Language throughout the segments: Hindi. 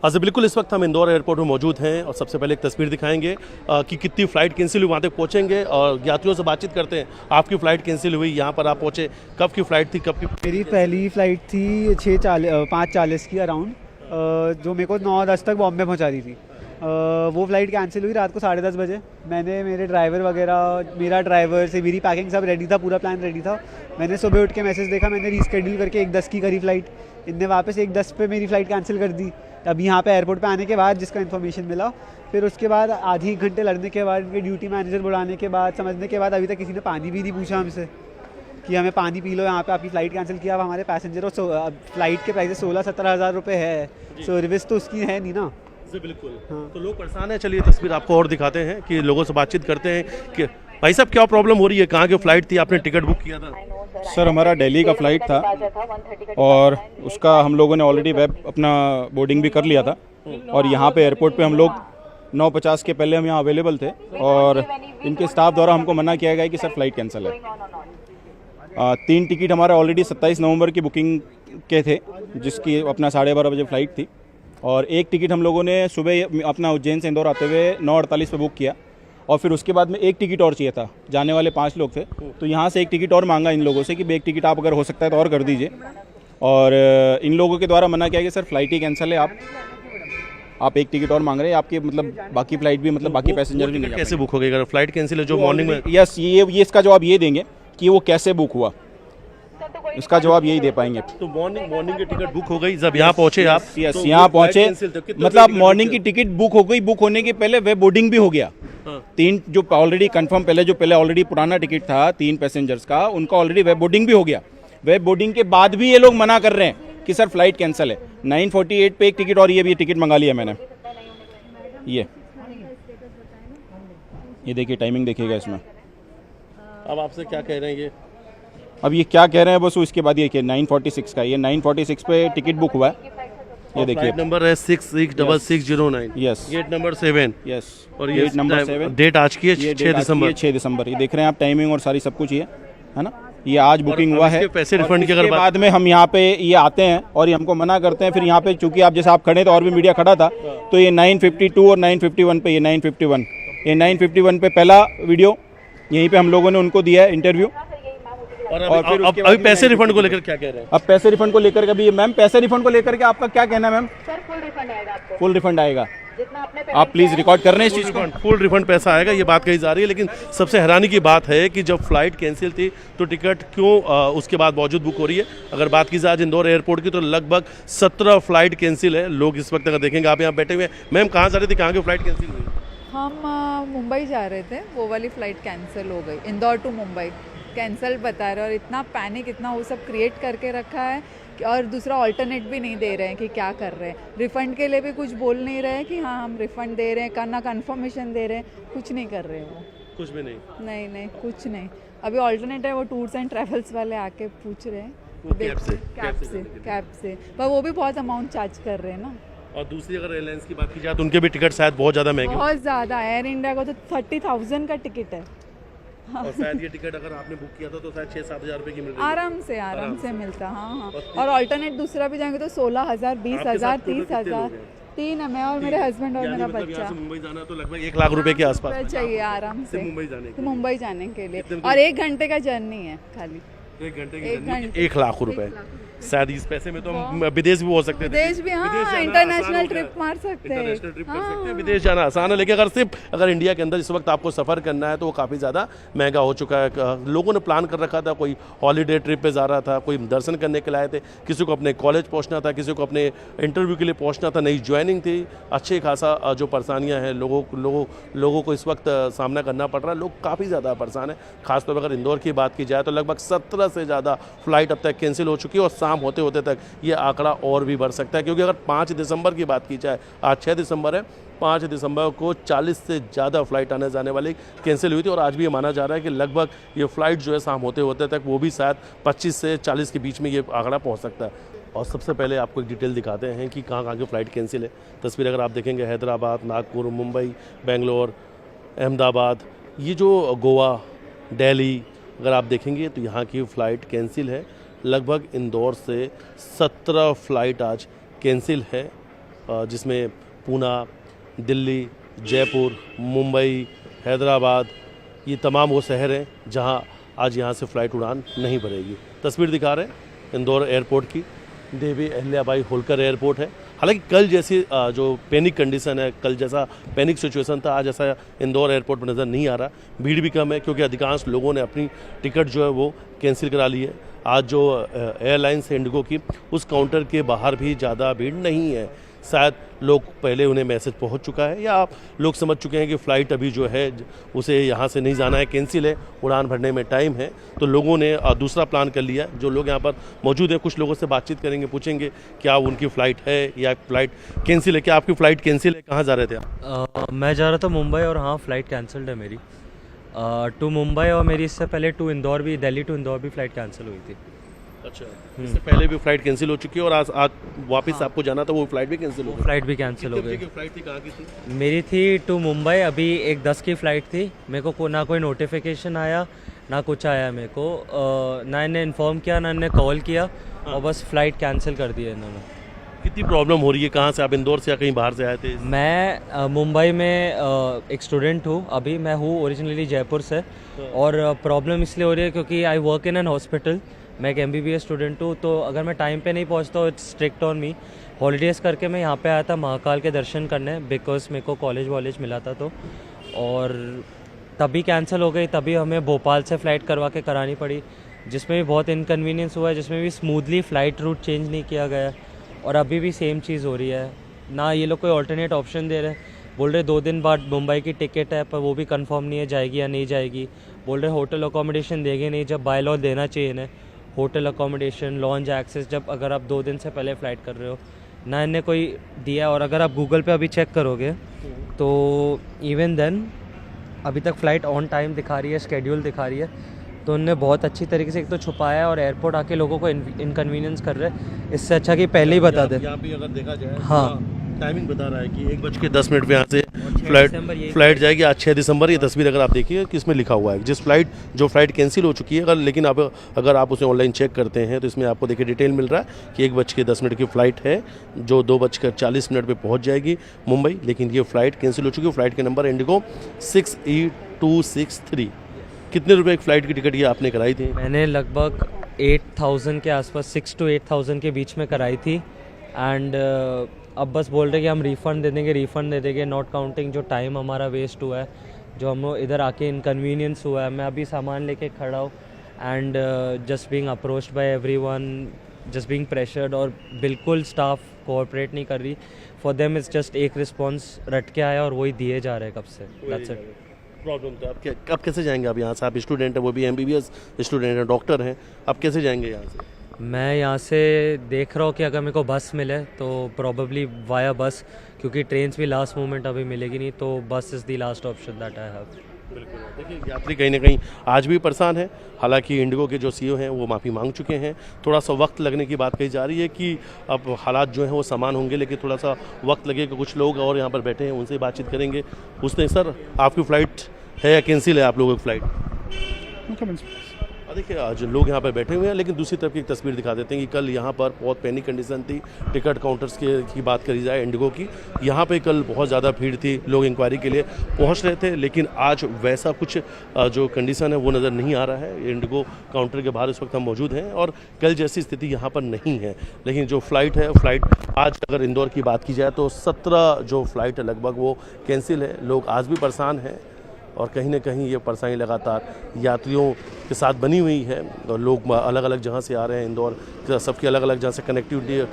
अच्छा बिल्कुल, इस वक्त हम इंदौर एयरपोर्ट में मौजूद हैं और सबसे पहले एक तस्वीर दिखाएंगे कि कितनी फ़्लाइट कैंसिल हुई। वहाँ तक पहुँचेंगे और यात्रियों से बातचीत करते हैं। आपकी फ़्लाइट कैंसिल हुई, यहाँ पर आप पहुँचे, कब की फ़्लाइट थी, कब की? मेरी पहली फ़्लाइट थी 5:40 की अराउंड, जो मेरे को 9:10 तक बॉम्बे पहुँचा दी थी। वो फ़्लाइट कैंसिल हुई रात को 10:30 बजे। मैंने मेरे ड्राइवर वगैरह, मेरा ड्राइवर से मेरी पैकिंग सब रेडी था, पूरा प्लान रेडी था। मैंने सुबह उठ के मैसेज देखा, मैंने रीस्केड्यूल करके 1:10 की करी फ़्लाइट। इनने वापस 1:10 पे मेरी फ़्लाइट कैंसिल कर दी। अब यहाँ पे एयरपोर्ट पे आने के बाद जिसका इन्फॉर्मेशन मिला, फिर उसके बाद आधी एक घंटे लड़ने के बाद, इनके ड्यूटी मैनेजर बुलाने के बाद, समझने के बाद, अभी तक किसी ने पानी भी नहीं पूछा हमसे कि हमें पानी पी लो, यहाँ पे आपकी फ़्लाइट कैंसिल किया। अब हमारे पैसेंजर और फ़्लाइट के प्राइस 16-17 हज़ार रुपये है, सर्विस तो उसकी है नहीं ना। बिल्कुल। हाँ। तो लोग परेशान हैं। चलिए तस्वीर आपको और दिखाते हैं कि लोगों से बातचीत करते हैं कि भाई साहब क्या प्रॉब्लम हो रही है, कहाँ की फ़्लाइट थी, आपने टिकट बुक किया था? सर हमारा दिल्ली का फ़्लाइट था और उसका हम लोगों ने ऑलरेडी वेब अपना बोर्डिंग भी कर लिया था और यहाँ पे एयरपोर्ट पे हम लोग 9:50 के पहले हम यहाँ अवेलेबल थे और इनके स्टाफ द्वारा हमको मना किया गया कि सर फ्लाइट कैंसिल है। 3 टिकट हमारा ऑलरेडी 27 नवंबर की बुकिंग के थे, जिसकी अपना 12:30 बजे फ़्लाइट थी और एक टिकट हम लोगों ने सुबह अपना उज्जैन से इंदौर आते हुए 9:48 पे बुक किया और फिर उसके बाद में एक टिकट और चाहिए था। जाने वाले 5 लोग थे, तो यहाँ से एक टिकट और मांगा इन लोगों से कि एक टिकट आप अगर हो सकता है तो और कर दीजिए। और इन लोगों के द्वारा मना किया कि सर फ्लाइट ही कैंसिल है, आप एक टिकट और मांग रहे हैं, आपकी मतलब बाकी फ्लाइट भी, मतलब बाकी पैसेंजर भी नहीं। कैसे बुक हो गई अगर फ्लाइट कैंसिल है जो मॉर्निंग में? यस, ये इसका जवाब ये देंगे कि वो कैसे बुक हुआ, इसका जवाब यही दे पाएंगे। तो मॉर्निंग की टिकट बुक हो गई जब यहाँ पहुँचे आप? यस, यहाँ पहुँचे मतलब मॉर्निंग की टिकट बुक हो गई। बुक होने के पहले वेब बोर्डिंग भी हो गया। 3 जो ऑलरेडी कंफर्म पहले ऑलरेडी पुराना टिकट था 3 पैसेंजर्स का, उनका ऑलरेडी वेब बोर्डिंग भी हो गया। वेब बोर्डिंग के बाद भी ये लोग मना कर रहे हैं कि सर फ्लाइट कैंसिल है। 9:48 पे एक टिकट और ये भी टिकट मंगा लिया मैंने। ये देखिए टाइमिंग देखिएगा इसमें। अब आपसे क्या कह रहे हैं ये? अब ये क्या कह रहे हैं बस उसके बाद ये 9:46 का, ये 9:46 पे टिकट बुक हुआ है। ये देखिए नंबर है 666609। Yes, gate number 7। यस, और ये नंबर 7। डेट आज की है 6 दिसंबर। 6 दिसंबर। ये देख रहे हैं आप टाइमिंग और सारी सब कुछ ये है ना, ये आज बुकिंग हुआ है। पैसे रिफंड की अगर बाद में हम यहाँ पे ये आते हैं और ये हमको मना करते हैं। फिर यहाँ पे चूंकि आप जैसे आप खड़े थे और भी मीडिया खड़ा था, तो ये 9:52 और 9:51 पे, ये 9:51 पे पहला वीडियो यहीं पे हम लोगों ने उनको दिया है इंटरव्यू। और फिर अभी पैसे रिफंड को लेकर क्या कह रहे हैं? अब पैसे रिफंड को लेकर के भी मैम, पैसे रिफंड को लेकर के आपका क्या कहना है मैम? सर फुल रिफंड आएगा आपको। फुल रिफंड आएगा। जितना आपने आप प्लीज रिकॉर्ड कर रहे हैं इस चीज को। फुल रिफंड पैसा आएगा, ये बात कही जा रही है। लेकिन सबसे हैरानी की बात है कि जब फ्लाइट कैंसिल थी तो टिकट क्यों उसके बाद मौजूद बुक हो रही है? अगर बात की जाए आज इंदौर एयरपोर्ट की तो लगभग 17 फ्लाइट कैंसिल है। लोग इस वक्त अगर देखेंगे, आप यहाँ बैठे हुए, मैम कहाँ जा रहे थे, कहाँ की फ्लाइट कैंसिल हुई? हम मुंबई जा रहे थे, वो वाली फ़्लाइट कैंसिल हो गई। इंदौर टू मुंबई कैंसिल बता रहे हैं और इतना पैनिक, इतना वो सब क्रिएट करके रखा है कि और दूसरा ऑल्टरनेट भी नहीं दे रहे हैं कि क्या कर रहे हैं। रिफ़ंड के लिए भी कुछ बोल नहीं रहे हैं कि हाँ हम रिफ़ंड दे रहे हैं, करना कन्फर्मेशन दे रहे हैं, कुछ नहीं कर रहे हैं वो। कुछ भी नहीं? नहीं कुछ नहीं। अभी ऑल्टरनेट है, वो टूर्स एंड ट्रैवल्स वाले आके पूछ रहे हैं कैब से, पर वो भी बहुत अमाउंट चार्ज कर रहे हैं ना। और दूसरी अगर एयरलाइंस की बात की जाए तो उनके भी टिकट शायद बहुत ज़्यादा महंगे, बहुत ज़्यादा। एयर इंडिया का तो 30,000 का टिकट है। और शायद ये टिकट अगर आपने बुक किया था तो शायद 6-7 हज़ार रुपये की मिल रही है। आराम से मिलता। हाँ। और अल्टरनेट दूसरा भी जाएंगे तो 16,000, 20,000, 30,000। 3 है, मैं और मेरे हस्बैंड और मेरा बच्चा। मुंबई जाना तो लगभग 1 लाख रुपए के आसपास चाहिए आराम से मुंबई जाने के लिए। और 1 घंटे का जर्नी है खाली। 1 घंटे की 1 लाख रुपए। शायद इस पैसे में तो हम विदेश भी हो सकते थे। विदेश भी, हाँ, इंटरनेशनल ट्रिप मार सकते हैं। विदेश जाना आसान है, लेकिन अगर इंडिया के अंदर इस वक्त आपको सफ़र करना है तो वो काफ़ी ज़्यादा महंगा हो चुका है। लोगों ने प्लान कर रखा था, कोई हॉलीडे ट्रिप पे जा रहा था, कोई दर्शन करने के लिए आए थे, किसी को अपने कॉलेज पहुंचना था, किसी को अपने इंटरव्यू के लिए पहुंचना था, नई ज्वाइनिंग थी। अच्छे खासा जो परेशानियाँ हैं लोगों को इस वक्त सामना करना पड़ रहा है। लोग काफ़ी ज़्यादा परेशान है। खासतौर पर अगर इंदौर की बात की जाए तो लगभग 17 से ज़्यादा फ्लाइट अब तक कैंसिल हो चुकी है और शाम होते होते तक ये आंकड़ा और भी बढ़ सकता है। क्योंकि अगर 5 दिसंबर की बात की जाए, आज 6 दिसंबर है, 5 दिसंबर को 40 से ज़्यादा फ्लाइट आने जाने वाली कैंसिल हुई थी और आज भी ये माना जा रहा है कि लगभग ये फ्लाइट जो है शाम होते होते तक वो भी शायद 25 से 40 के बीच में ये आंकड़ा पहुंच सकता है। और सबसे पहले आपको एक डिटेल दिखाते हैं कि कहाँ की फ़्लाइट कैंसिल है। तस्वीर अगर आप देखेंगे, हैदराबाद, नागपुर, मुंबई, बेंगलोर, अहमदाबाद, ये जो गोवा, दिल्ली अगर आप देखेंगे तो यहाँ की फ़्लाइट कैंसिल है। लगभग इंदौर से 17 फ्लाइट आज कैंसिल है जिसमें पूना, दिल्ली, जयपुर, मुंबई, हैदराबाद, ये तमाम वो शहर हैं जहां आज यहां से फ़्लाइट उड़ान नहीं भरेगी। तस्वीर दिखा रहे हैं इंदौर एयरपोर्ट की, देवी अहिल्याबाई होलकर एयरपोर्ट है। हालांकि कल जैसी जो पैनिक कंडीशन है, कल जैसा पैनिक सिचुएशन था, आज ऐसा इंदौर एयरपोर्ट पर नज़र नहीं आ रहा। भीड़ भी कम है क्योंकि अधिकांश लोगों ने अपनी टिकट जो है वो कैंसिल करा ली है। आज जो एयरलाइंस है इंडिगो की, उस काउंटर के बाहर भी ज़्यादा भीड़ नहीं है। शायद लोग पहले उन्हें मैसेज पहुंच चुका है या लोग समझ चुके हैं कि फ़्लाइट अभी जो है उसे यहाँ से नहीं जाना है, कैंसिल है, उड़ान भरने में टाइम है, तो लोगों ने दूसरा प्लान कर लिया। जो लोग यहाँ पर मौजूद हैं, कुछ लोगों से बातचीत करेंगे, पूछेंगे क्या उनकी फ़्लाइट है या फ़्लाइट कैंसिल है। क्या आपकी फ़्लाइट कैंसिल है? कहाँ जा रहे थे आप? मैं जा रहा था मुंबई और हाँ फ़्लाइट कैंसिल्ड है मेरी टू मुंबई, और मेरी इससे पहले टू इंदौर भी, दिल्ली टू इंदौर भी फ़्लाइट कैंसिल हुई थी। अच्छा, इससे पहले भी फ्लाइट कैंसिल हो चुकी है और आज वापस आपको जाना था, वो फ्लाइट भी कैंसिल हो गई। फ़्लाइट भी कैंसिल हो गई। फ्लाइट थी, कहाँ की थी? मेरी थी टू मुंबई, अभी एक 10 की फ़्लाइट थी। मेरे को ना कोई नोटिफिकेशन आया ना कुछ आया मेरे को, ना इन्हें इन्फॉर्म किया ना इन्हें कॉल किया, और बस फ़्लाइट कैंसिल कर दी है इन्होंने। कितनी प्रॉब्लम हो रही है? कहाँ से आप, इंदौर से या कहीं बाहर से आए थे? मैं मुंबई में एक स्टूडेंट हूँ अभी। मैं हूँ ओरिजिनली जयपुर से, और प्रॉब्लम इसलिए हो रही है क्योंकि I work in an hospital. मैं एक MBBS स्टूडेंट हूँ, तो अगर मैं टाइम पे नहीं पहुँचता हूँ, it's strict on me. Holidays करके मैं यहाँ पे आया था महाकाल के दर्शन करने, बिकॉज मेरे को कॉलेज मिला था, तो और तभी कैंसिल हो गई। तभी हमें भोपाल से फ़्लाइट करवा के करानी पड़ी, जिसमें भी बहुत इनकन्वीनियंस हुआ है, जिसमें भी स्मूथली फ़्लाइट रूट चेंज नहीं किया गया है। और अभी भी सेम चीज़ हो रही है, ना ये लोग कोई ऑल्टरनेट ऑप्शन दे रहे हैं। बोल रहे 2 दिन बाद मुंबई की टिकट है, पर वो भी कंफर्म नहीं है जाएगी या नहीं जाएगी। बोल रहे होटल अकोमोडेशन देंगे नहीं, जब बाय लॉ देना चाहिए इन्हें होटल अकोमोडेशन, लॉन्च एक्सेस, जब अगर आप 2 दिन से पहले फ़्लाइट कर रहे हो, ना इन्हें कोई दिया। और अगर आप गूगल पे अभी चेक करोगे तो इवन देन अभी तक फ़्लाइट ऑन टाइम दिखा रही है, स्केड्यूल दिखा रही है। तो उनने बहुत अच्छी तरीके से एक तो छुपाया है, और एयरपोर्ट आके लोगों को इनकन्वीनियंस कर रहे हैं। इससे अच्छा कि पहले ही बता दे। यहाँ पे अगर देखा जाए, हाँ, टाइमिंग बता रहा है कि 1:10 पे यहाँ से फ्लाइट जाएगी आज 6 दिसंबर। ये तस्वीर अगर आप देखिए कि इसमें लिखा हुआ है जिस जो फ्लाइट कैंसिल हो चुकी है, लेकिन अगर आप उसे ऑनलाइन चेक करते हैं तो इसमें आपको देखिए डिटेल मिल रहा है कि 1:10 की फ़्लाइट है जो 2:40 पे पहुँच जाएगी मुंबई, लेकिन ये फ़्लाइट कैंसिल हो चुकी है। फ़्लाइट के नंबर इंडिगो 6E263। कितने रुपए एक फ़्लाइट की टिकट ये आपने कराई थी? मैंने लगभग 8,000 के आसपास, 6 to 8,000 के बीच में कराई थी। एंड अब बस बोल रहे कि हम रिफ़ंड दे देंगे, नॉट काउंटिंग जो टाइम हमारा वेस्ट हुआ है, जो हम इधर आके इनकन्वीनियंस हुआ है। मैं अभी सामान लेके खड़ा हूँ and just being approached by everyone, just being pressured, और बिल्कुल स्टाफ कोऑपरेट नहीं कर रही। फॉर देम इट्स जस्ट एक रिस्पॉन्स रट के आया और वही दिए जा रहे हैं कब से। That's it. प्रॉब्लम तो आप कैसे जाएंगे? आप यहाँ से, आप स्टूडेंट हैं, वो भी MBBS स्टूडेंट हैं, डॉक्टर हैं, आप कैसे जाएंगे यहाँ से? मैं यहाँ से देख रहा हूँ कि अगर मेरे को बस मिले तो प्रॉबेबली वाया बस, क्योंकि ट्रेन्स भी लास्ट मोमेंट अभी मिलेगी नहीं, तो बस is the last option that I have. बिल्कुल। देखिए, यात्री कहीं ना कहीं आज भी परेशान है। हालांकि इंडिगो के जो CEO हैं वो माफ़ी मांग चुके हैं। थोड़ा सा वक्त लगने की बात कही जा रही है कि अब हालात जो हैं वो समान होंगे, लेकिन थोड़ा सा वक्त लगेगा। कुछ लोग और यहाँ पर बैठे हैं, उनसे बातचीत करेंगे, पूछते हैं सर आपकी फ़्लाइट है या कैंसिल है आप लोगों की फ़्लाइट? देखिए, आज लोग यहाँ पर बैठे हुए हैं, लेकिन दूसरी तरफ की एक तस्वीर दिखा देते हैं कि कल यहाँ पर बहुत पैनिक कंडीशन थी। टिकट काउंटर्स की बात करी जाए इंडिगो की, यहाँ पे कल बहुत ज़्यादा भीड़ थी, लोग इंक्वायरी के लिए पहुँच रहे थे, लेकिन आज वैसा कुछ जो कंडीशन है वो नज़र नहीं आ रहा है। इंडिगो काउंटर के बाहर इस वक्त हम मौजूद हैं और कल जैसी स्थिति यहाँ पर नहीं है। लेकिन जो फ़्लाइट है, फ़्लाइट आज अगर इंदौर की बात की जाए तो 17 जो फ़्लाइट है लगभग वो कैंसिल है। लोग आज भी परेशान हैं और कहीं ना कहीं ये परेशानी लगातार यात्रियों के साथ बनी हुई है। और लोग अलग अलग जगह से आ रहे हैं, इंदौर सबकी अलग अलग जगह से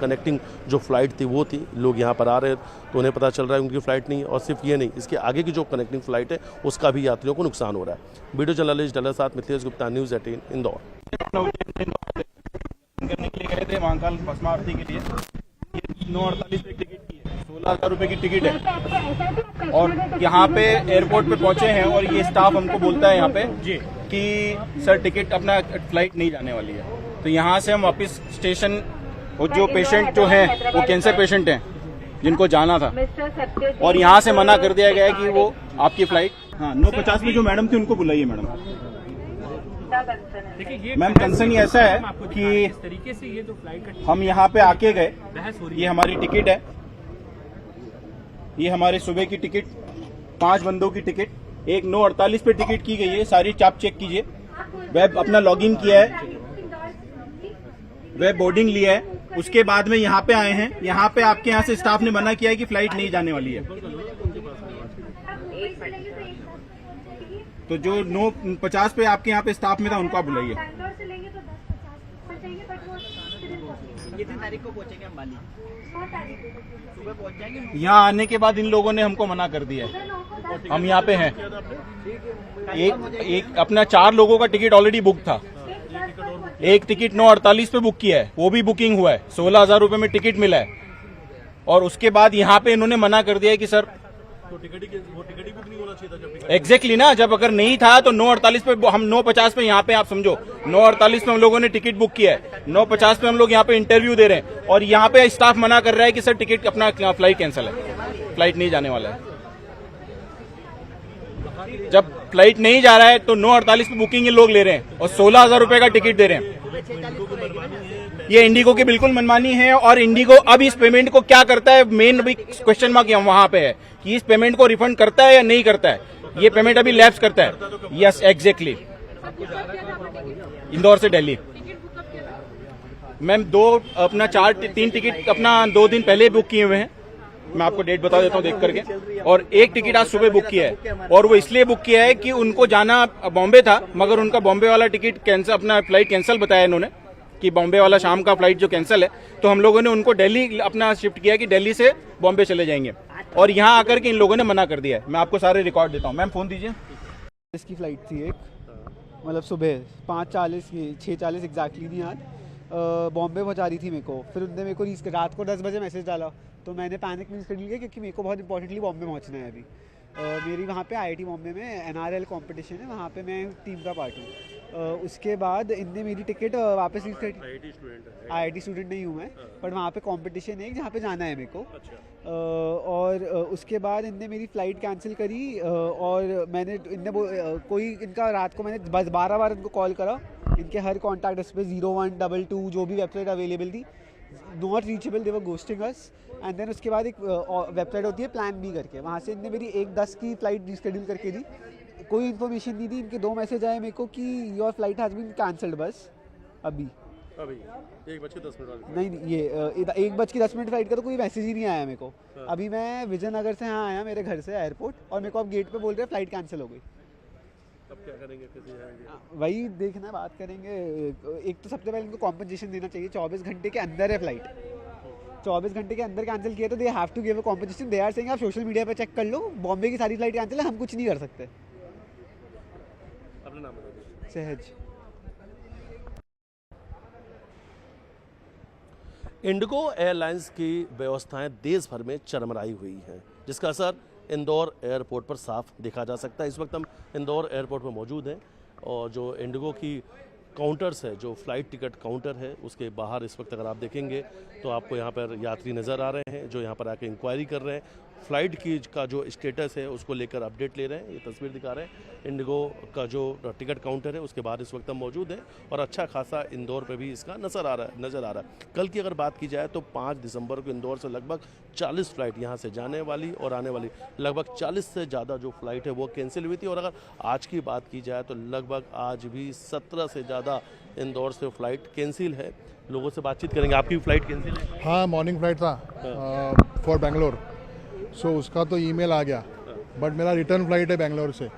कनेक्टिंग जो फ़्लाइट थी वो थी, लोग यहाँ पर आ रहे तो उन्हें पता चल रहा है उनकी फ़्लाइट नहीं। और सिर्फ ये नहीं, इसके आगे की जो कनेक्टिंग फ़्लाइट है उसका भी यात्रियों को नुकसान हो रहा है। वीडियो जर्नलिस्ट डलर साथ मिथिलेश गुप्ता, न्यूज़ 18 इंदौर। करने के लिए गए थे महाकाल भस्मा आरती के लिए, 9:48 पे टिकट की है, 16,000 रुपए की टिकट है। और यहाँ पे एयरपोर्ट पे पहुंचे हैं और ये स्टाफ हमको बोलता है यहाँ पे कि सर टिकट अपना फ्लाइट नहीं जाने वाली है। तो यहाँ से हम वापस स्टेशन, और जो पेशेंट जो है वो कैंसर पेशेंट हैं जिनको जाना था, और यहाँ से मना कर दिया गया है कि वो आपकी फ्लाइट 9:50 में जो मैडम थी उनको बुलाइए। मैडम मैम, कंसर्न ऐसा है कि हम यहाँ पे आके गए, ये हमारी टिकट है ये हमारे सुबह की टिकट, 5 बंदों की टिकट, एक 9:48 पे टिकट की गई है, सारी चाप चेक कीजिए। वेब अपना लॉगिन किया है, वेब बोर्डिंग लिया है, उसके बाद में यहाँ पे आए हैं। यहाँ पे आपके यहाँ से स्टाफ ने मना किया है कि फ्लाइट नहीं जाने वाली है। तो जो 9:50 पे आपके यहाँ पे स्टाफ में था उनको आप बुलाइए। कितनी तारीख को पहुंचेंगे हम बाली? सुबह पहुंच जाएंगे। यहाँ आने के बाद इन लोगों ने हमको मना कर दिया है। हम यहाँ पे हैं। एक अपना 4 लोगों का टिकट ऑलरेडी बुक था। एक टिकट 9:48 पे बुक किया है, वो भी बुकिंग हुआ है, 16,000 रुपए में टिकट मिला है। और उसके बाद यहाँ पे इन्होंने मना कर दिया है कि सर तो टिकट ही बुक नहीं होना चाहिए था जब एग्जैक्टली ना, जब अगर नहीं था तो 9:48 पे, हम 9:50 पे यहाँ पे, आप समझो 9:48 पे हम लोगों ने टिकट बुक किया है, 9:50 पे हम लोग यहाँ पे इंटरव्यू दे रहे हैं और यहाँ पे स्टाफ मना कर रहा है कि सर टिकट अपना फ्लाइट कैंसिल है, फ्लाइट नहीं जाने वाला है। जब फ्लाइट नहीं जा रहा है तो 9:48 पे बुकिंग ये लोग ले रहे हैं और 16,000 रुपए का टिकट दे रहे हैं। ये इंडिगो की बिल्कुल मनमानी है। और इंडिगो अब इस पेमेंट को क्या करता है, मेन अभी क्वेश्चन मार्क वहां पे है कि इस पेमेंट को रिफंड करता है या नहीं करता है। ये पेमेंट अभी लैप्स करता है। यस एग्जैक्टली, इंदौर से दिल्ली मैम 3 टिकट अपना 2 दिन पहले बुक किए हुए हैं। मैं आपको डेट बता देता हूँ देख करके। और एक टिकट आज सुबह बुक किया है और वो इसलिए बुक किया है कि उनको जाना बॉम्बे था, मगर उनका बॉम्बे वाला टिकट कैंसिल, अपना फ्लाइट कैंसिल बताया इन्होंने कि बॉम्बे वाला शाम का फ्लाइट जो कैंसिल है। तो हम लोगों ने उनको दिल्ली अपना शिफ्ट किया कि दिल्ली से बॉम्बे चले जाएंगे और यहाँ आकर के इन लोगों ने मना कर दिया है। मैं आपको सारे रिकॉर्ड देता हूँ। मैम फोन दीजिए। इसकी फ़्लाइट थी एक, मतलब सुबह 5:40 की 6:40 एग्जैक्टली नहीं याद, बॉम्बे पहुंचा रही थी मेरे को। फिर उनने मेरे को रात को 10 बजे मैसेज डाला तो मैंने पैनिक में स्टडी लिया क्योंकि मेरे को बहुत इंपॉर्टेंटली बॉम्बे पहुंचना है अभी। मेरी वहाँ पे IIT बॉम्बे में NRL कंपटीशन है, वहाँ पे मैं टीम का पार्ट हूँ। उसके बाद इनने मेरी टिकट वापस रीच कर, IIT स्टूडेंट नहीं हूँ मैं, बट वहाँ पे कंपटीशन है जहाँ पे जाना है मेरे को। और उसके बाद इनने मेरी फ़्लाइट कैंसिल करी और मैंने कोई इनका रात को मैंने बस 12 बार इनको कॉल करा। इनके हर कॉन्टैक्ट इस पर 0122 जो भी वेबसाइट अवेलेबल थी, not reachable, they were ghosting us. And then उसके बाद एक वेबसाइट होती है प्लान बी करके, वहाँ से इनने मेरी 1:10 की फ़्लाइट रीशेड्यूल करके दी। कोई इन्फॉर्मेशन नहीं दी। इनके 2 मैसेज आए मेरे को कि your flight has been cancelled. बस अभी 1:10 नहीं, ये 1:10 फ्लाइट का तो कोई मैसेज ही नहीं आया मेरे को। अभी मैं विजयनगर से यहाँ आया मेरे घर से एयरपोर्ट और मेरे को अब गेट पे बोल रहे हैं फ़्लाइट कैंसिल हो गई। अब क्या करेंगे, कैसे जाएंगे? वही देखना, बात करेंगे। एक तो सबसे पहले इनको कॉम्पनसेशन देना चाहिए। 24 घंटे के अंदर है फ्लाइट, 24 घंटे के अंदर कैंसिल किया तो they have to give a compensation. They are saying आप सोशल मीडिया पे चेक कर लो, बॉम्बे की सारी फ्लाइट कैंसिल है, हम कुछ नहीं कर सकते। अपना नाम बता दीजिए। सहज। इंडिगो एयरलाइंस की व्यवस्थाएं देश भर में चरमराई हुई हैं, जिसका असर इंदौर एयरपोर्ट पर साफ देखा जा सकता है। इस वक्त हम इंदौर एयरपोर्ट में मौजूद हैं और जो इंडिगो की काउंटर्स है, जो फ्लाइट टिकट काउंटर है, उसके बाहर इस वक्त अगर आप देखेंगे तो आपको यहाँ पर यात्री नज़र आ रहे हैं जो यहाँ पर आके इंक्वायरी कर रहे हैं। फ़्लाइट की का जो स्टेटस है उसको लेकर अपडेट ले रहे हैं। ये तस्वीर दिखा रहे हैं इंडिगो का जो टिकट काउंटर है, उसके बाहर इस वक्त हम मौजूद हैं और अच्छा खासा इंदौर पे भी इसका नज़र आ रहा है। कल की अगर बात की जाए तो 5 दिसंबर को इंदौर से लगभग 40 फ़्लाइट यहाँ से जाने वाली और आने वाली लगभग 40 से ज़्यादा जो फ़्लाइट है वो कैंसिल हुई थी। और अगर आज की बात की जाए तो लगभग आज भी 17 से ज़्यादा इंदौर से फ़्लाइट कैंसिल है। लोगों से बातचीत करेंगे। आपकी फ़्लाइट कैंसिल है? हाँ, मॉर्निंग फ्लाइट था फॉर बेंगलोर, सो उसका तो ईमेल आ गया, बट मेरा रिटर्न फ्लाइट है बेंगलोर से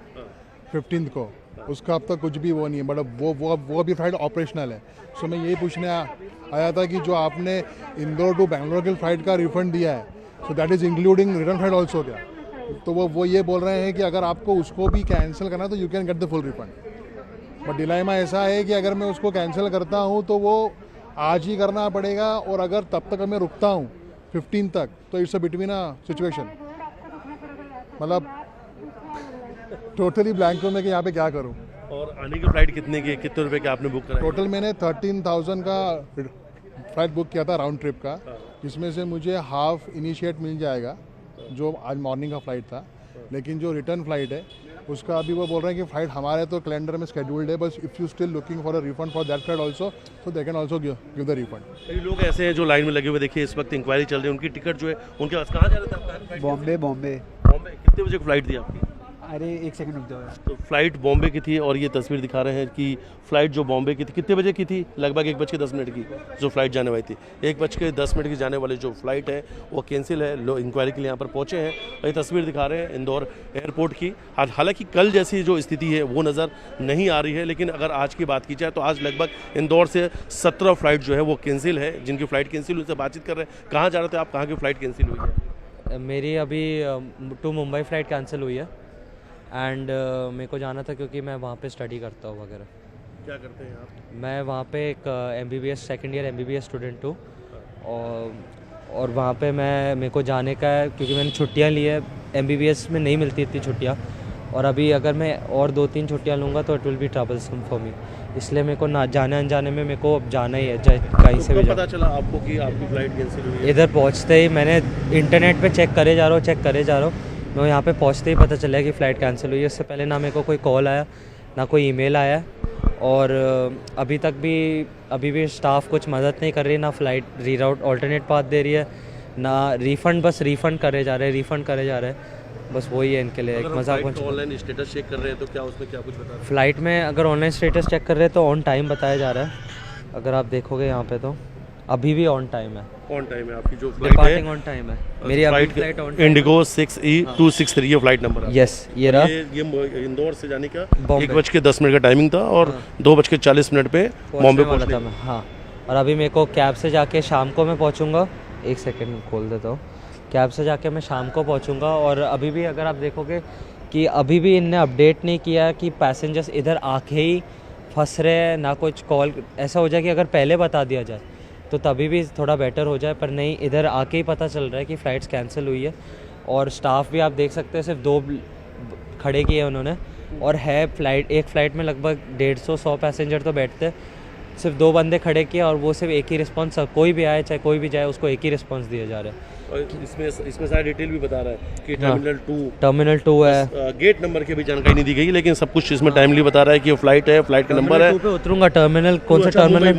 15 को, उसका अब तक कुछ भी वो नहीं है, बट वो अभी फ्लाइट ऑपरेशनल है। सो मैं यही पूछने आया था कि जो आपने इंदौर टू बेंगलोर की फ़्लाइट का रिफ़ंड दिया है, so that is including return flight also क्या? तो वो ये बोल रहे हैं कि अगर आपको उसको भी कैंसिल करना है तो you can get the full refund. But dilemma ऐसा है कि अगर मैं उसको कैंसिल करता हूँ तो वो आज ही करना पड़ेगा, और अगर तब तक मैं रुकता हूँ 15 तक तो it's a between a situation, मतलब टोटली ब्लैंक में कि यहाँ पे क्या करूँ। और आने की फ़्लाइट कितने रुपए की आपने बुक कराई? टोटल मैंने 13,000 का फ्लाइट बुक किया था राउंड ट्रिप का, जिसमें से मुझे हाफ इनिशिएट मिल जाएगा जो आज मॉर्निंग का फ़्लाइट था, लेकिन जो रिटर्न फ़्लाइट है उसका अभी वो बोल रहे हैं कि फ़्लाइट हमारे तो कैलेंडर में स्केड्यूल्ड है, बस if you still looking for a refund for that flight also, तो they can also give the refund. कई लोग ऐसे हैं जो लाइन में लगे हुए, देखिए इस वक्त इंक्वायरी चल रही है, उनकी टिकट जो है उनके पास कहाँ जा रहा था आपका? बॉम्बे बॉम्बे। बॉम्बे। कितने बजे की फ़्लाइट थी आपकी? अरे एक सेकंड रुक जाओ। तो फ्लाइट बॉम्बे की थी और ये तस्वीर दिखा रहे हैं कि फ़्लाइट जो बॉम्बे की थी कितने बजे की थी? लगभग 1:10 की जो फ़्लाइट जाने वाली थी। 1:10 की जाने वाली जो फ़्लाइट है वो कैंसिल है। लोग इंक्वायरी के लिए यहाँ पर पहुँचे हैं और ये तस्वीर दिखा रहे हैं इंदौर एयरपोर्ट की। हालांकि कल जैसी जो स्थिति है वो नज़र नहीं आ रही है, लेकिन अगर आज की बात की जाए तो आज लगभग इंदौर से 17 फ़्लाइट जो है वो कैंसिल है। जिनकी फ़्लाइट कैंसिल उनसे बातचीत कर रहे हैं। कहाँ जा रहे थे आप? कहाँ की फ़्लाइट कैंसिल हुई है? मेरी अभी टू मुंबई फ़्लाइट कैंसिल हुई है एंड मेरे को जाना था क्योंकि मैं वहाँ पे स्टडी करता हूँ वगैरह। क्या करते हैं आप? मैं वहाँ पे एक MBBS second year MBBS student हूँ और वहाँ पे मेरे को जाने का है क्योंकि मैंने छुट्टियाँ ली है। MBBS में नहीं मिलती इतनी छुट्टियाँ और अभी अगर मैं और 2-3 छुट्टियाँ लूँगा तो it will be troublesome for me, इसलिए मेरे को ना जाने अनजाने में मेरे को अब जाना ही है कहीं से भी। पता चला आपको कि आपकी फ़्लाइट कैंसिल हुई है? इधर पहुँचते ही मैंने इंटरनेट पे चेक करे जा रहा हूँ मैं यहाँ पे पहुँचते ही पता चला कि फ़्लाइट कैंसिल हुई है। इससे पहले ना मेरे को कोई कॉल आया ना कोई ईमेल आया और अभी भी स्टाफ कुछ मदद नहीं कर रही, ना फ़्लाइट रीराउट ऑल्टरनेट पाथ दे रही है, ना रिफ़ंड। बस रिफ़ंड करे जा रहे हैं, बस वही है इनके लिए एक मजाक। ऑनलाइन स्टेटस चेक कर रहे हैं तो क्या उसमें क्या कुछ बता रहे हैं? फ़्लाइट में अगर ऑनलाइन स्टेटस चेक कर रहे हैं तो ऑन टाइम बताया जा रहा है। अगर आप देखोगे यहाँ पे तो अभी भी ऑन टाइम है। ऑन टाइम है आपकी जो फ्लाइट डिपार्टिंग ऑन टाइम है मेरी अभी flight on time. Indigo 6E263 ये फ्लाइट नंबर है। यस ये रहा। ये इंदौर से जाने का बॉम्बे। 1:10 का टाइमिंग था और 2:40 पे बॉम्बे वाला पहुंचने था मैं। हाँ और अभी मेरे को कैब से जाके शाम को मैं पहुंचूंगा। एक सेकंड खोल देता हूँ। कैब से जाके मैं शाम को पहुंचूंगा और अभी भी अगर आप देखोगे कि अभी भी इनने अपडेट नहीं किया कि पैसेंजर्स इधर आके ही फंस रहे हैं, ना कुछ कॉल। ऐसा हो जाए कि अगर पहले बता दिया जाए तो तभी भी थोड़ा बेटर हो जाए, पर नहीं, इधर आके ही पता चल रहा है कि फ़्लाइट्स कैंसिल हुई है। और स्टाफ भी आप देख सकते हैं सिर्फ 2 खड़े किए उन्होंने और है एक फ़्लाइट में लगभग 150-100 पैसेंजर तो बैठते हैं, सिर्फ 2 बंदे खड़े किए और वो सिर्फ एक ही रिस्पॉन्स, कोई भी आए चाहे कोई भी जाए उसको एक ही रिस्पॉन्स दिया जा रहा है। और इसमें सारी डिटेल भी बता रहा है कि टर्मिनल 2 है। गेट नंबर की भी जानकारी नहीं दी गई, लेकिन सब कुछ इसमें टाइमली बता रहा है कि ये फ्लाइट है, फ्लाइट का नंबर है। टर्मिनल 2 पे उतरूंगा। टर्मिनल कौन सा टर्मिनल?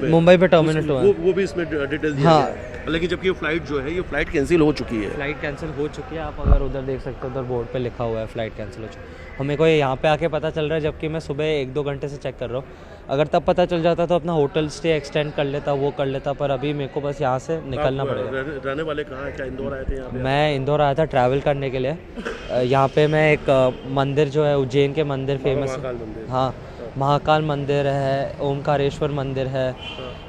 मुंबई पे टर्मिनल 2 है। वो भी इसमें डिटेल दिया गया है। लेकिन जबकि ये फ्लाइट जो है ये फ्लाइट कैंसिल हो चुकी है। फ़्लाइट कैंसिल हो चुकी है। आप अगर उधर देख सकते हो, उधर बोर्ड पे लिखा हुआ है फ़्लाइट कैंसिल हो चुकी है। हमें को यहाँ पे आके पता चल रहा है, जबकि मैं सुबह 1-2 घंटे से चेक कर रहा हूँ। अगर तब पता चल जाता तो अपना होटल स्टे एक्सटेंड कर लेता, वो कर लेता, पर अभी मेरे को बस यहाँ से निकलना पड़ेगा। रहने वाले कहाँ हैं? क्या इंदौर आए थे यहाँ पे? मैं इंदौर आया था ट्रैवल करने के लिए। यहाँ पे मैं एक मंदिर जो है उज्जैन के मंदिर फेमस है। हाँ, महाकाल मंदिर है, ओमकारेश्वर मंदिर है,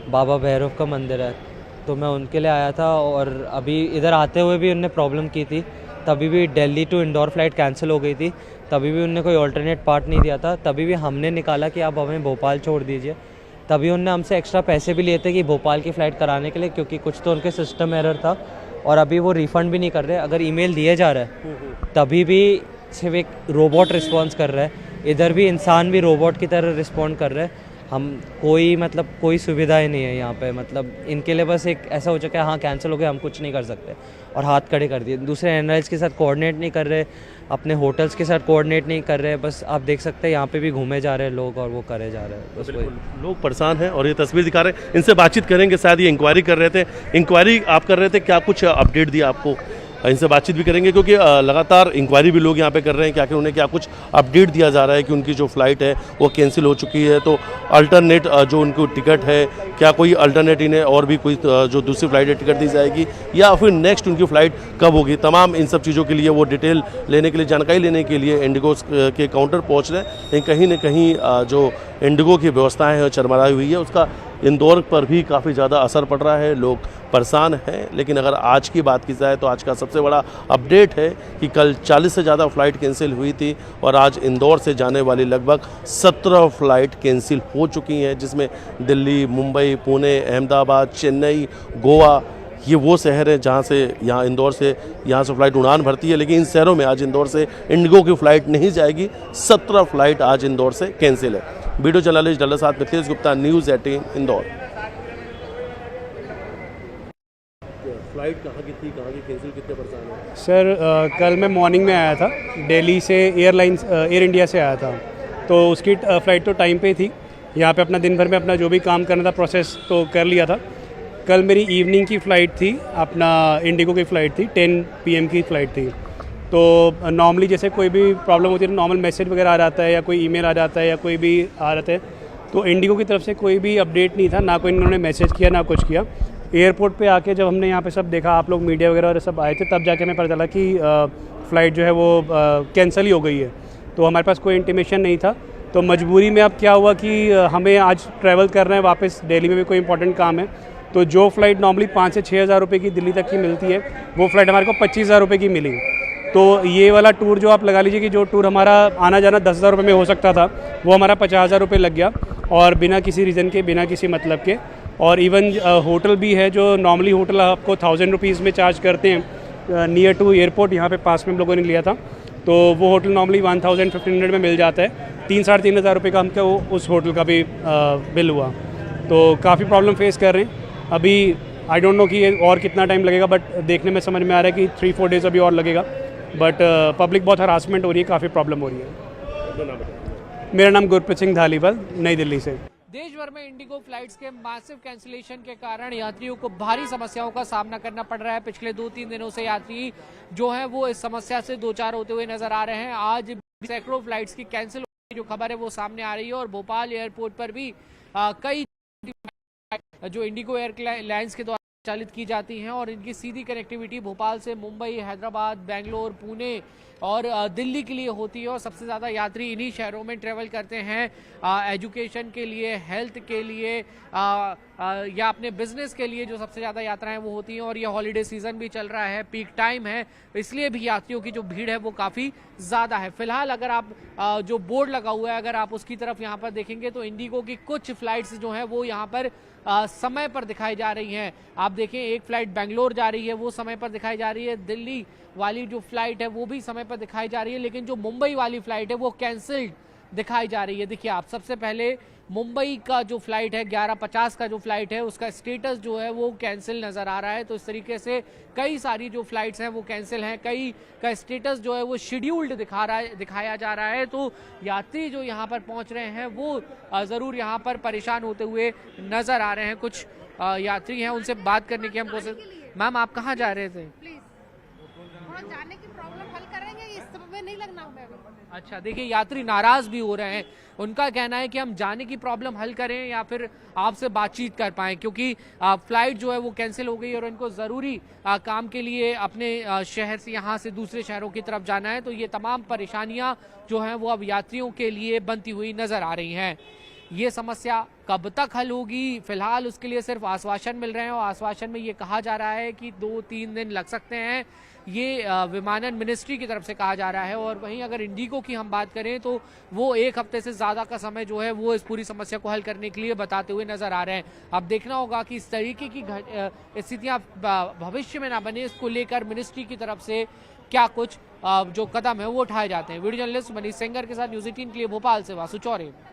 बाबा भैरव का मंदिर है, तो मैं उनके लिए आया था। और अभी इधर आते हुए भी उनने प्रॉब्लम की थी, तभी भी Delhi to Indore flight cancel हो गई थी, तभी भी उनने कोई ऑल्टरनेट पार्ट नहीं दिया था। तभी भी हमने निकाला कि आप हमें भोपाल छोड़ दीजिए, तभी उनने हमसे एक्स्ट्रा पैसे भी लिए थे कि भोपाल की फ़्लाइट कराने के लिए, क्योंकि कुछ तो उनके सिस्टम एरर था और अभी वो रिफ़ंड भी नहीं कर रहे। अगर ईमेल दिए जा रहा है तभी भी सिर्फ एक रोबोट रिस्पॉन्स कर रहा है, इधर भी इंसान भी रोबोट की तरह रिस्पॉन्ड कर रहे हैं। हम कोई सुविधाएं नहीं है यहाँ पे। मतलब इनके लिए बस एक ऐसा हो चुका है, हाँ कैंसिल हो गया, हम कुछ नहीं कर सकते, और हाथ खड़े कर दिए। दूसरे एयरलाइंस के साथ कोऑर्डिनेट नहीं कर रहे, अपने होटल्स के साथ कोऑर्डिनेट नहीं कर रहे। बस आप देख सकते हैं यहाँ पे भी घूमे जा रहे हैं लोग और वो करे जा रहे हैं। बस वही लोग परेशान हैं और ये तस्वीर दिखा रहे हैं। इनसे बातचीत करेंगे, शायद ये इंक्वायरी कर रहे थे। इंक्वायरी आप कर रहे थे, क्या कुछ अपडेट दिया आपको? इनसे बातचीत भी करेंगे क्योंकि लगातार इंक्वायरी भी लोग यहाँ पे कर रहे हैं, क्या कि उन्हें क्या कुछ अपडेट दिया जा रहा है कि उनकी जो फ़्लाइट है वो कैंसिल हो चुकी है। तो अल्टरनेट जो उनको टिकट है, क्या कोई अल्टरनेट इन्हें और भी कोई जो दूसरी फ़्लाइट है टिकट दी जाएगी, या फिर नेक्स्ट उनकी फ़्लाइट कब होगी। तमाम इन सब चीज़ों के लिए वो डिटेल लेने के लिए, जानकारी लेने के लिए इंडिगो के काउंटर पहुँच रहे हैं। लेकिन कहीं ना कहीं जो इंडिगो की व्यवस्थाएँ हैं चरमराई हुई है, उसका इंदौर पर भी काफ़ी ज़्यादा असर पड़ रहा है। लोग परेशान हैं। लेकिन अगर आज की बात की जाए तो आज का सबसे बड़ा अपडेट है कि कल 40 से ज़्यादा फ़्लाइट कैंसिल हुई थी और आज इंदौर से जाने वाली लगभग 17 फ़्लाइट कैंसिल हो चुकी हैं, जिसमें दिल्ली, मुंबई, पुणे, अहमदाबाद, चेन्नई, गोवा, ये वो शहर है जहाँ से यहाँ इंदौर से फ़्लाइट उड़ान भरती है। लेकिन इन शहरों में आज इंदौर से इंडिगो की फ़्लाइट नहीं जाएगी। 17 फ़्लाइट आज इंदौर से कैंसिल है। वीडियो जर्नलिस्ट डल्ला साथ मिथिलेश गुप्ता, न्यूज़ 18 इंदौर। फ्लाइट कहाँ की थी, कहाँ की कैंसिल, कितने परेशान हो? सर कल मैं मॉर्निंग में आया था, दिल्ली से एयर इंडिया से आया था, तो उसकी फ़्लाइट तो टाइम पे थी। यहाँ पे अपना दिन भर में अपना जो भी काम करना था प्रोसेस तो कर लिया था। कल मेरी इवनिंग की फ़्लाइट थी, अपना इंडिगो की फ़्लाइट थी, 10 PM की फ़्लाइट थी। तो नॉर्मली जैसे कोई भी प्रॉब्लम होती है, नॉर्मल मैसेज वगैरह आ जाता है या कोई ईमेल आ जाता है या कोई भी आ जाता है, तो इंडिगो की तरफ से कोई भी अपडेट नहीं था, ना कोई इन्होंने मैसेज किया ना कुछ किया। एयरपोर्ट पे आके जब हमने यहाँ पे सब देखा, आप लोग मीडिया वगैरह सब आए थे, तब जाके हमें पता चला कि फ़्लाइट जो है वो कैंसिल ही हो गई है। तो हमारे पास कोई इंटीमेशन नहीं था, तो मजबूरी में अब क्या हुआ कि हमें आज ट्रैवल करना है वापस, दिल्ली में भी कोई इंपॉर्टेंट काम है। तो जो फ़्लाइट नॉर्मली 5 से 6 हज़ार रुपये की दिल्ली तक की मिलती है, वो फ़्लाइट हमारे को 25 हज़ार रुपये की मिली। तो ये वाला टूर जो आप लगा लीजिए कि जो टूर हमारा आना जाना 10 हज़ार रुपये में हो सकता था, वो हमारा 50 हज़ार रुपये लग गया, और बिना किसी रीज़न के, बिना किसी मतलब के। और इवन होटल भी है, जो नॉर्मली होटल आपको 1000 रुपीज़ में चार्ज करते हैं नियर टू एयरपोर्ट, यहाँ पे पास में हम लोगों ने लिया था, तो वो होटल नॉर्मली 1500 में मिल जाता है। 3-3.5 हज़ार रुपये का हमको उस होटल का भी बिल हुआ। तो काफ़ी प्रॉब्लम फेस कर रहे हैं अभी। आई डोंट नो कि ये और कितना टाइम लगेगा, बट देखने में समझ में आ रहा है कि 3-4 डेज़ अभी और लगेगा। बट पब्लिक बहुत हरासमेंट हो रही है, काफ़ी प्रॉब्लम हो रही है। मेरा नाम गुरप्रीत सिंह धालीवाल, नई दिल्ली से। देश भर में इंडिगो फ्लाइट्स के मैसिव कैंसिलेशन के कारण यात्रियों को भारी समस्याओं का सामना करना पड़ रहा है। पिछले 2-3 दिनों से यात्री जो हैं वो इस समस्या से दो चार होते हुए नजर आ रहे हैं। आज सैकड़ों फ्लाइट्स की कैंसिल होने की जो खबर है वो सामने आ रही है, और भोपाल एयरपोर्ट पर भी कई जो इंडिगो एयरलाइंस के द्वारा चालित की जाती हैं, और इनकी सीधी कनेक्टिविटी भोपाल से मुंबई, हैदराबाद, बेंगलोर, पुणे और दिल्ली के लिए होती है। और सबसे ज़्यादा यात्री इन्हीं शहरों में ट्रैवल करते हैं एजुकेशन के लिए, हेल्थ के लिए या अपने बिजनेस के लिए। जो सबसे ज़्यादा यात्राएं वो होती हैं, और ये हॉलीडे सीज़न भी चल रहा है, पीक टाइम है, इसलिए भी यात्रियों की जो भीड़ है वो काफ़ी ज़्यादा है। फिलहाल अगर आप जो बोर्ड लगा हुआ है, अगर आप उसकी तरफ यहाँ पर देखेंगे तो इंडिगो की कुछ फ्लाइट्स जो हैं वो यहाँ पर समय पर दिखाई जा रही हैं। आप देखें, एक फ्लाइट बेंगलोर जा रही है, वो समय पर दिखाई जा रही है। दिल्ली वाली जो फ्लाइट है वो भी समय पर दिखाई जा रही है, लेकिन जो मुंबई वाली फ्लाइट है वो कैंसिल्ड दिखाई जा रही है। देखिए आप, सबसे पहले मुंबई का जो फ्लाइट है 11:50 का जो फ्लाइट है, उसका स्टेटस जो है वो कैंसिल नज़र आ रहा है। तो इस तरीके से कई सारी जो फ्लाइट्स हैं वो कैंसिल हैं, कई का स्टेटस जो है वो शेड्यूल्ड दिखाया जा रहा है। तो यात्री जो यहाँ पर पहुँच रहे हैं वो ज़रूर यहाँ पर परेशान होते हुए नज़र आ रहे हैं। कुछ यात्री हैं, उनसे बात करने की हम कोशिश। मैम, आप कहाँ जा रहे थे? जाने की प्रॉब्लम हल करेंगे, इस समय नहीं लगना हमें। अच्छा, देखिए यात्री नाराज भी हो रहे हैं। उनका कहना है कि हम जाने की प्रॉब्लम हल करें या फिर आपसे बातचीत कर पाएं, क्योंकि फ्लाइट जो है वो कैंसिल हो गई और इनको ज़रूरी काम के लिए अपने शहर से यहाँ से दूसरे शहरों की तरफ जाना है। तो ये तमाम परेशानियाँ जो हैं वो अब यात्रियों के लिए बनती हुई नज़र आ रही हैं। ये समस्या कब तक हल होगी, फिलहाल उसके लिए सिर्फ आश्वासन मिल रहे हैं, और आश्वासन में ये कहा जा रहा है कि 2-3 दिन लग सकते हैं। ये विमानन मिनिस्ट्री की तरफ से कहा जा रहा है। और वहीं अगर इंडिगो की हम बात करें तो वो 1 हफ्ते से ज़्यादा का समय जो है वो इस पूरी समस्या को हल करने के लिए बताते हुए नजर आ रहे हैं। अब देखना होगा कि इस तरीके की स्थितियाँ भविष्य में ना बने, इसको लेकर मिनिस्ट्री की तरफ से क्या कुछ जो कदम है वो उठाए जाते हैं। वीडियो जर्नलिस्ट मनीष सेंगर के साथ न्यूज़ 18 के लिए भोपाल से वासु चौरे।